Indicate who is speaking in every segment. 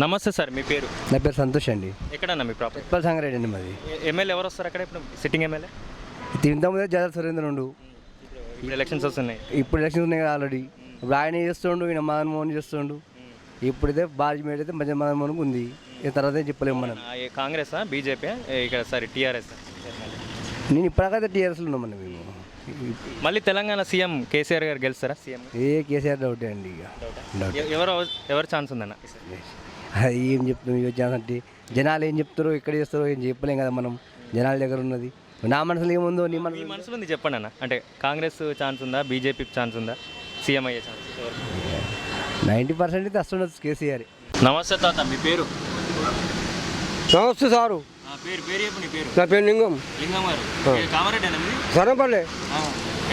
Speaker 1: నమస్తే సార్, మీ పేరు?
Speaker 2: నా పేరు సంతోష్ అండి.
Speaker 1: ఎక్కడన్నా మీ ప్రాపర్?
Speaker 2: ఉప్పల్ సంగారెడ్డి అండి మాది.
Speaker 1: ఎమ్మెల్యే ఎవరు వస్తారు అక్కడ ఇప్పుడు? సిట్టింగ్ ఎమ్మెల్యే
Speaker 2: ఇంతకుముందే జాదవ్ సురేంద్ర ఉండు.
Speaker 1: ఇప్పుడు ఎలక్షన్స్ వస్తున్నాయి.
Speaker 2: ఇప్పుడు ఎలక్షన్స్ ఉన్నాయి కదా ఆల్రెడీ. ఇప్పుడు ఆయన చేస్తుండు, ఈయన మదన్ మోహన్ చేస్తుండు. ఇప్పుడైతే బాజ్మేడ్ అయితే మధ్య మదన్ మోహన్కి ఉంది. ఈ తర్వాత ఏం చెప్పలేము మనం.
Speaker 1: కాంగ్రెస్ బీజేపీ ఇక్కడ సారీ టీఆర్ఎస్?
Speaker 2: నేను ఇప్పటికైతే టీఆర్ఎస్లో ఉన్నాం మనం. మేము
Speaker 1: మళ్ళీ తెలంగాణ సీఎం కేసీఆర్ గారు గెలుస్తారా? సీఎం
Speaker 2: కేసీఆర్ డౌటే అండి. ఇక
Speaker 1: ఎవరు ఛాన్స్ ఉందన్న?
Speaker 2: అది ఏం చెప్తాం ఇక ఛాన్స్ అంటే జనాలు ఏం చెప్తారో ఎక్కడ చేస్తారో ఏం చెప్పలేం కదా మనం. జనాల దగ్గర ఉన్నది. నా మనసులో ఏముందో నీ
Speaker 1: మనసులో ఉంది చెప్పండి అన్న. అంటే కాంగ్రెస్ ఛాన్స్ ఉందా, బీజేపీకి ఛాన్స్ ఉందా, సీఎం అయ్యే ఛాన్స్?
Speaker 2: 90% అయితే వస్తుండొచ్చు కేసీఆర్.
Speaker 1: నమస్తే తాత, మీ పేరు?
Speaker 3: నమస్తే సారు.
Speaker 1: పేరు చెప్పు. నీ పేరు?
Speaker 3: నా పేరు లింగం.
Speaker 1: లింగం గారు. కామారెడ్డి అండి మీది?
Speaker 3: సరపల్లె.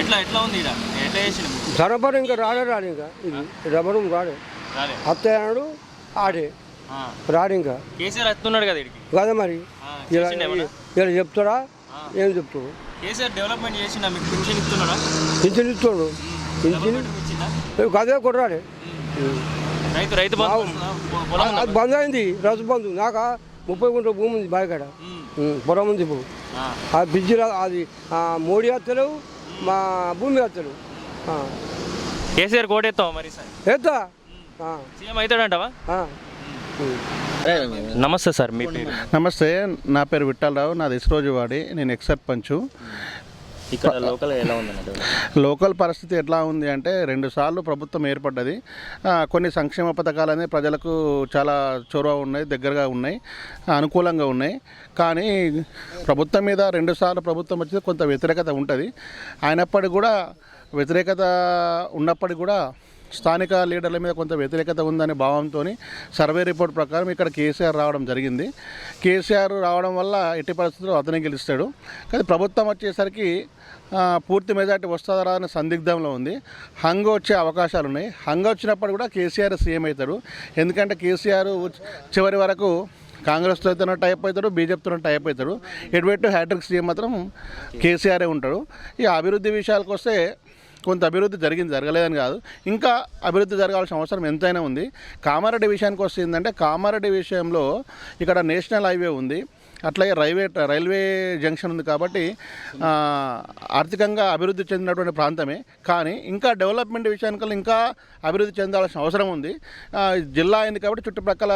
Speaker 1: ఎట్లా ఉంది ఇక్కడ? ఎట్లా చేసిన?
Speaker 3: సరపల్లి ఇంకా రాడు ఇంకా ఇది రబ్బరు రాడే. అత్తయ్యాడు ఆడే రాడు ఇంకా.
Speaker 1: కేసీఆర్ వస్తున్నాడు కదా ఇక్కడికి.
Speaker 3: కదా మరి ఇలా చెప్తాడా? ఏం చెప్తాడు?
Speaker 1: కేసీఆర్ డెవలప్మెంట్ చేసిండా? మీకు పింఛన్ ఇస్తున్నాడా?
Speaker 3: పింఛన్ ఇస్తాడు. పింఛన్ కదే కొట్రాడే.
Speaker 1: రైతు
Speaker 3: అది బంద్ అయింది. రైతు బంధు. నాకు 30 గుంటల భూమి ఉంది బాయికాడ. పొలం ఉంది ఇప్పుడు. ఆ బిజ్జి అది మోడీ హత్యలు మా భూమి హత్యలు.
Speaker 1: కేసీఆర్ కోటేస్తావా మరి?
Speaker 3: ఎత్తా
Speaker 1: సీఎం అవుతాడంటావా? నమస్తే సార్, మీ పేరు?
Speaker 4: నమస్తే, నా పేరు విఠలరావు. నాది ఇస్రోజువాడి. నేను ఎక్స్ సర్పంచ్.
Speaker 1: ఇక్కడ లోకల్ ఎలా ఉందండి?
Speaker 4: లోకల్ పరిస్థితి ఎట్లా ఉంది అంటే 2 సార్లు ప్రభుత్వం ఏర్పడ్డది. కొన్ని సంక్షేమ పథకాలు అనేది ప్రజలకు చాలా చొరవ ఉన్నాయి, దగ్గరగా ఉన్నాయి, అనుకూలంగా ఉన్నాయి. కానీ ప్రభుత్వం మీద 2 సార్లు ప్రభుత్వం వచ్చి కొంత వ్యతిరేకత ఉంటుంది. అయినప్పటికీ కూడా వ్యతిరేకత ఉన్నప్పటికీ కూడా స్థానిక లీడర్ల మీద కొంత వ్యతిరేకత ఉందనే భావంతో సర్వే రిపోర్ట్ ప్రకారం ఇక్కడ కేసీఆర్ రావడం జరిగింది. కేసీఆర్ రావడం వల్ల ఎట్టి పరిస్థితుల్లో అతనే గెలుస్తాడు. కానీ ప్రభుత్వం వచ్చేసరికి పూర్తి మెజార్టీ వస్తుందా అనే సందిగ్ధంలో ఉంది. హంగ్ వచ్చే అవకాశాలు ఉన్నాయి. హంగ్ వచ్చినప్పుడు కూడా కేసీఆర్ సీఎం అవుతాడు. ఎందుకంటే కేసీఆర్ చివరి వరకు కాంగ్రెస్తో అయితే టైప్ అవుతాడు, బీజేపీతో టైప్ అవుతాడు. ఎటువైపు హ్యాట్రిక్ సీఎం మాత్రం కేసీఆరే ఉంటాడు. ఈ అభివృద్ధి విషయాలకు వస్తే కొంత అభివృద్ధి జరగలేదని కాదు, ఇంకా అభివృద్ధి జరగాల్సిన అవసరం ఎంతైనా ఉంది. కామారెడ్డి విషయానికి వస్తుందంటే కామారెడ్డి విషయంలో ఇక్కడ నేషనల్ హైవే ఉంది, అట్లాగే రైల్వే జంక్షన్ ఉంది. కాబట్టి ఆర్థికంగా అభివృద్ధి చెందినటువంటి ప్రాంతమే. కానీ ఇంకా డెవలప్మెంట్ విషయానికల్లా ఇంకా అభివృద్ధి చెందాల్సిన అవసరం ఉంది. జిల్లా అయింది కాబట్టి చుట్టుప్రక్కల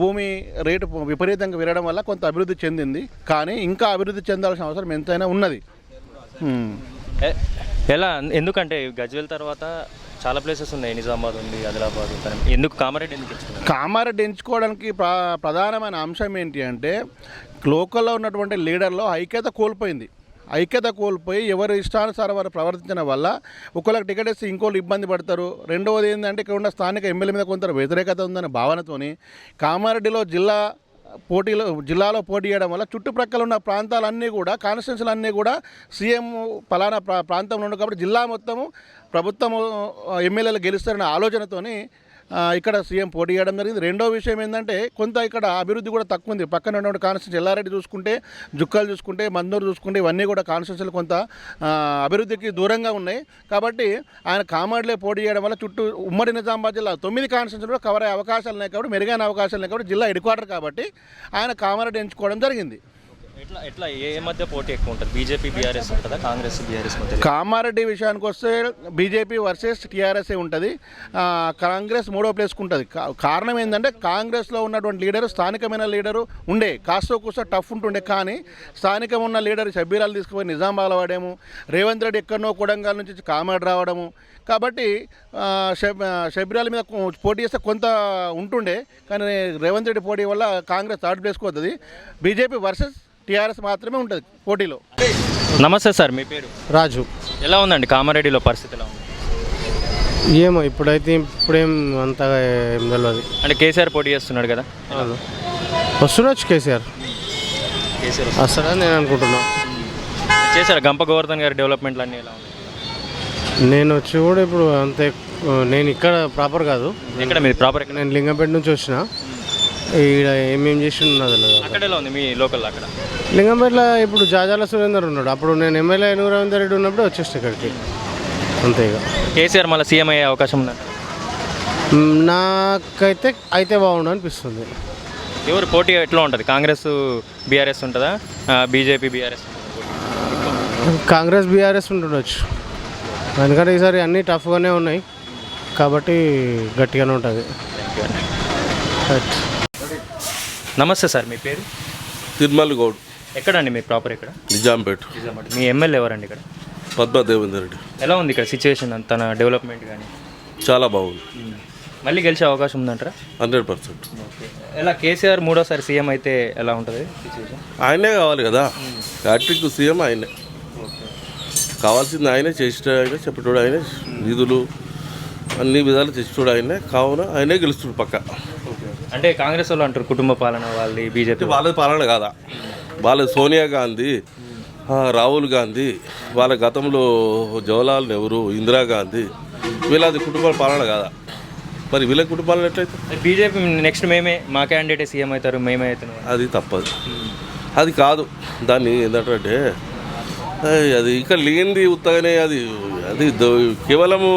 Speaker 4: భూమి రేటు విపరీతంగా పెరగడం వల్ల కొంత అభివృద్ధి చెందింది. కానీ ఇంకా అభివృద్ధి చెందాల్సిన అవసరం ఎంతైనా ఉన్నది.
Speaker 1: ఎలా? ఎందుకంటే గజ్వేల్ తర్వాత చాలా ప్లేసెస్ ఉన్నాయి. నిజామాబాద్ ఉంది, ఆదిలాబాద్. ఎందుకు కామారెడ్డి ఎంచుకున్నారు?
Speaker 4: కామారెడ్డి ఎంచుకోవడానికి ప్రధానమైన అంశం ఏంటి అంటే లోకల్లో ఉన్నటువంటి లీడర్లో ఐక్యత కోల్పోయింది. ఐక్యత కోల్పోయి ఎవరు ఇష్టానుసారం వారు ప్రవర్తించడం వల్ల ఒకళ్ళకి టికెట్ ఇస్తే ఇంకోళ్ళు ఇబ్బంది పడతారు. రెండవది ఏంటంటే ఇక్కడ ఉన్న స్థానిక ఎమ్మెల్యే మీద కొంత వ్యతిరేకత ఉందనే భావనతోని కామారెడ్డిలో జిల్లాలో పోటీ చేయడం వల్ల చుట్టుప్రక్కల ఉన్న ప్రాంతాలన్నీ కూడా కాన్స్టిట్యున్సీలు అన్నీ కూడా సీఎం పలానా ప్రాంతంలో ఉండవు కాబట్టి జిల్లా మొత్తము ప్రభుత్వము ఎమ్మెల్యేలు గెలుస్తారనే ఆలోచనతోని ఇక్కడ సీఎం పోటీ చేయడం జరిగింది. రెండో విషయం ఏంటంటే కొంత ఇక్కడ అభివృద్ధి కూడా తక్కువ ఉంది. పక్కన ఉన్నటువంటి కాన్స్టిట్యున్సీ ఎల్లారెడ్డి చూసుకుంటే, జుక్కలు చూసుకుంటే, మందూరు చూసుకుంటే ఇవన్నీ కూడా కాన్స్టిట్యున్సీలు కొంత అభివృద్ధికి దూరంగా ఉన్నాయి. కాబట్టి ఆయన కామారెడ్డిలో పోటీ చేయడం వల్ల చుట్టూ ఉమ్మడి నిజామాబాద్ జిల్లా 9 కాన్స్టిట్యున్సీలు కూడా కవర్ అయ్యే అవకాశాలు ఉన్నాయి. కాబట్టి మెరుగైన అవకాశాలు ఉన్నాయి. కాబట్టి జిల్లా హెడ్ క్వార్టర్ కాబట్టి ఆయన కామారెడ్డి ఎంచుకోవడం జరిగింది.
Speaker 1: ఎట్లా ఏ మధ్య పోటీ ఎక్కువ ఉంటుంది? బీజేపీ బీఆర్ఎస్ ఉంటుందా? కాంగ్రెస్ బీఆర్ఎస్ మధ్య?
Speaker 4: కామారెడ్డి విషయానికి వస్తే బీజేపీ వర్సెస్ టీఆర్ఎస్ఏ ఉంటుంది. కాంగ్రెస్ 3వ ప్లేస్కి ఉంటుంది. కారణం ఏంటంటే కాంగ్రెస్లో ఉన్నటువంటి లీడరు స్థానికమైన లీడరు ఉండే, కాస్త కూస్త టఫ్ ఉంటుండే. కానీ స్థానికం ఉన్న లీడర్ షబ్బీరాలు తీసుకుపోయి నిజామాబాద్ వాడేము, రేవంత్ రెడ్డి ఎక్కడనో కొడంగల్ నుంచి కామారెడ్డి రావడము. కాబట్టి షబ్బీరాల మీద పోటీ చేస్తే కొంత ఉంటుండే. కానీ రేవంత్ రెడ్డి పోటీ వల్ల కాంగ్రెస్ 3rd ప్లేస్కి వస్తుంది. బీజేపీ వర్సెస్ టీఆర్ఎస్ మాత్రమే ఉంటుంది పోటీలో.
Speaker 1: నమస్తే సార్, మీ పేరు?
Speaker 3: రాజు.
Speaker 1: ఎలా ఉందండి కామారెడ్డిలో పరిస్థితి? ఎలా ఉంది?
Speaker 3: ఏమో ఇప్పుడేం అంతగా ఏం తెలియదు.
Speaker 1: అంటే కేసీఆర్ పోటీ చేస్తున్నాడు కదా,
Speaker 3: వస్తుండొచ్చు. కేసీఆర్ వస్తాడని నేను అనుకుంటున్నాను.
Speaker 1: చేశారు గంప గోవర్ధన్ గారి డెవలప్మెంట్లు అన్నీ ఎలా ఉన్నాయి?
Speaker 3: నేను వచ్చి కూడా ఇప్పుడు అంతే. నేను ఇక్కడ ప్రాపర్ కాదు.
Speaker 1: ఎక్కడ మీరు ప్రాపర్?
Speaker 3: నేను లింగంపేట నుంచి వచ్చిన. ఇక్కడ ఏమేమి చేసి ఉన్నది
Speaker 1: అక్కడ ఎలా ఉంది మీ లోకల్? అక్కడ
Speaker 3: లింగంపేటలో ఇప్పుడు జాజాల సురేందర్ ఉన్నాడు. అప్పుడు నేను ఎమ్మెల్యే రేవంత్ రెడ్డి ఉన్నప్పుడు వచ్చేస్తే ఇక్కడికి అంతే. ఇక
Speaker 1: కేసీఆర్ మళ్ళీ సీఎం అయ్యే అవకాశం ఉందా?
Speaker 5: నాకైతే అయితే బాగుండు అనిపిస్తుంది.
Speaker 1: ఎవరు పోటీ ఎట్లా ఉంటుంది? కాంగ్రెస్ బీఆర్ఎస్ ఉంటుందా, బీజేపీ బీఆర్ఎస్?
Speaker 5: కాంగ్రెస్ బీఆర్ఎస్ ఉంటుండొచ్చు, ఎందుకంటే ఈసారి అన్నీ టఫ్గానే ఉన్నాయి కాబట్టి గట్టిగానే ఉంటుంది. రైట్.
Speaker 1: నమస్తే సార్, మీ పేరు?
Speaker 6: తిరుమల గౌడ్,
Speaker 1: ఎక్కడండి మీ ప్రాపర్? ఇక్కడ
Speaker 6: నిజాంపేట.
Speaker 1: మీ ఎమ్మెల్యే ఎవరండి ఇక్కడ?
Speaker 6: పద్మా దేవేందర్ రెడ్డి.
Speaker 1: ఎలా ఉంది ఇక్కడ సిచ్యువేషన్, తన డెవలప్మెంట్ కానీ?
Speaker 6: చాలా బాగుంది,
Speaker 1: మళ్ళీ గెలిచే అవకాశం ఉందంటారా?
Speaker 6: 100%.
Speaker 1: ఎలా కేసీఆర్ మూడోసారి సీఎం అయితే ఎలా ఉంటుంది సిచ్యువేషన్?
Speaker 6: ఆయనే కావాలి కదా, హ్యాట్రిక్ సీఎం ఆయనే కావాల్సింది. ఆయనే చేసేటోడు, ఆయనే చెప్పేటోడు, ఆయనే నిధులు అన్ని విధాలు తెచ్చేటోడు ఆయనే, కావున ఆయనే గెలుస్తుడు పక్క.
Speaker 1: అంటే కాంగ్రెస్ వాళ్ళు అంటారు కుటుంబ పాలన, వాళ్ళది బీజేపీ
Speaker 6: వాళ్ళది పాలన కాదా, వాళ్ళది సోనియా గాంధీ, రాహుల్ గాంధీ, వాళ్ళ గతంలో జవహర్లాల్ నెహ్రూ, ఇందిరాగాంధీ, వీళ్ళది కుటుంబాల పాలన కాదా? మరి వీళ్ళ కుటుంబాలను ఎట్లయితే?
Speaker 1: బీజేపీ నెక్స్ట్ మేమే, మా క్యాండిడేటే సీఎం అవుతారు, మేమే అవుతున్నాం,
Speaker 6: అది తప్పదు, అది కాదు. దాన్ని ఏంటంటే అది ఇక్కడ లేనిది ఉత్తగానే అది అది కేవలము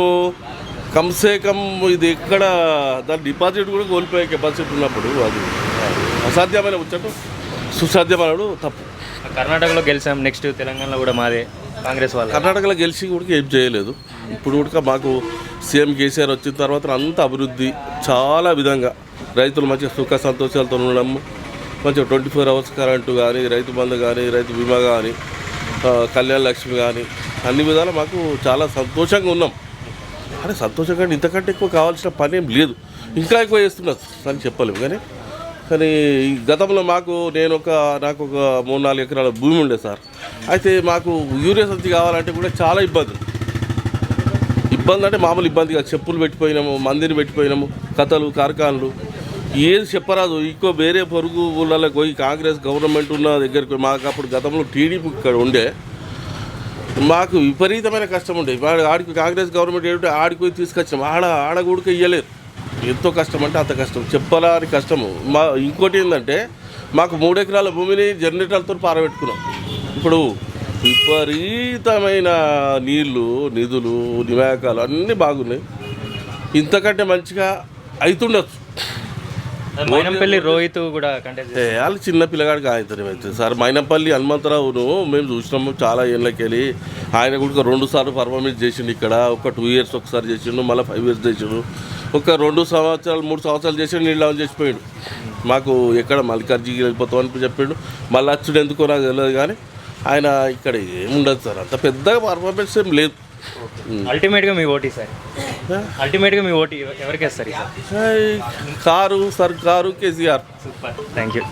Speaker 6: కమ్సే కమ్ ఇది ఎక్కడ దాని డిపాజిట్ కూడా కోల్పోయే కెపాసిటీ ఉన్నప్పుడు అది అసాధ్యమైన ముచ్చట, సుసాధ్యమైన తప్పు.
Speaker 1: కర్ణాటకలో గెలిచాం, నెక్స్ట్ తెలంగాణలో కూడా మాదే కాంగ్రెస్ వాళ్ళు.
Speaker 6: కర్ణాటకలో గెలిచి కూడా ఏం చేయలేదు. ఇప్పుడు కూడా మాకు సీఎం కేసీఆర్ వచ్చిన తర్వాత అంత అభివృద్ధి చాలా విధంగా, రైతులు మంచిగా సుఖ సంతోషాలతో ఉండడము, మంచిగా 24 hours కరెంటు కానీ, రైతు బంధు కానీ, రైతు బీమా కానీ, కళ్యాణ లక్ష్మి కానీ, అన్ని విధాలు మాకు చాలా సంతోషంగా ఉన్నాం. అంటే సంతోషంగా ఇంతకంటే ఎక్కువ కావాల్సిన పని ఏం లేదు, ఇంకా ఎక్కువ చేస్తున్నారు అని చెప్పలేము. కానీ ఈ గతంలో నాకు ఒక 3-4 ఎకరాల భూమి ఉండే సార్. అయితే మాకు యూరియా సంచి కావాలంటే కూడా చాలా ఇబ్బంది అంటే మామూలు ఇబ్బంది కాదు. చెప్పులు పెట్టిపోయినాము, మందిని పెట్టిపోయినాము, కథలు కార్ఖాన్లు ఏది చెప్పరాదు. ఇంకో వేరే పొరుగు ఊళ్ళకి పోయి కాంగ్రెస్ గవర్నమెంట్ ఉన్న దగ్గరికి మాకు అప్పుడు గతంలో టీడీపీ ఇక్కడ ఉండే, మాకు విపరీతమైన కష్టం ఉండే. ఆడికి కాంగ్రెస్ గవర్నమెంట్ ఏంటంటే ఆడికి పోయి తీసుకొచ్చాము, ఆడ కూడక ఇయ్యలేరు. ఎంతో కష్టం అంటే అంత కష్టం, చెప్పరాని కష్టము. ఇంకోటి ఏంటంటే మాకు 3 ఎకరాల భూమిని జనరేటర్లతో పారబెట్టుకున్నాం. ఇప్పుడు విపరీతమైన నీళ్లు, నిధులు, నియామకాలు అన్నీ బాగున్నాయి. ఇంతకంటే మంచిగా అవుతుండొచ్చు.
Speaker 1: మైనంపల్లి రోహిత్ కూడా కంటెస్ట్
Speaker 6: వాళ్ళు చిన్న పిల్లగాడికి అవుతుంది సార్. మైనంపల్లి హనుమంతరావును మేము చూసినాము చాలా ఏళ్ళకి వెళ్ళి. ఆయన కూడా 2 సార్లు పర్ఫార్మెన్స్ చేసిండు ఇక్కడ. ఒక 2 years ఒకసారి చేసిండు, మళ్ళీ 5 years చేసిండు. ఒక 2 సంవత్సరాలు 3 సంవత్సరాలు చేసి నీళ్ళు ఆన్ చేసిపోయాడు. మాకు ఎక్కడ మల్లికార్జుకి వెళ్ళిపోతాం అని చెప్పాడు. మళ్ళీ వచ్చుడు ఎందుకో నాకు తెలియదు, కానీ ఆయన ఇక్కడ ఏముండదు సార్, అంత పెద్దగా పర్ఫార్మెన్స్ ఏం లేదు.
Speaker 1: అల్టిమేట్గా మీ ఓటు సార్, అల్టిమేట్గా మీ ఓటు ఎవరికి వేస్తారు?
Speaker 6: కారు సర్కారు కేసీఆర్.
Speaker 1: Super, thank you.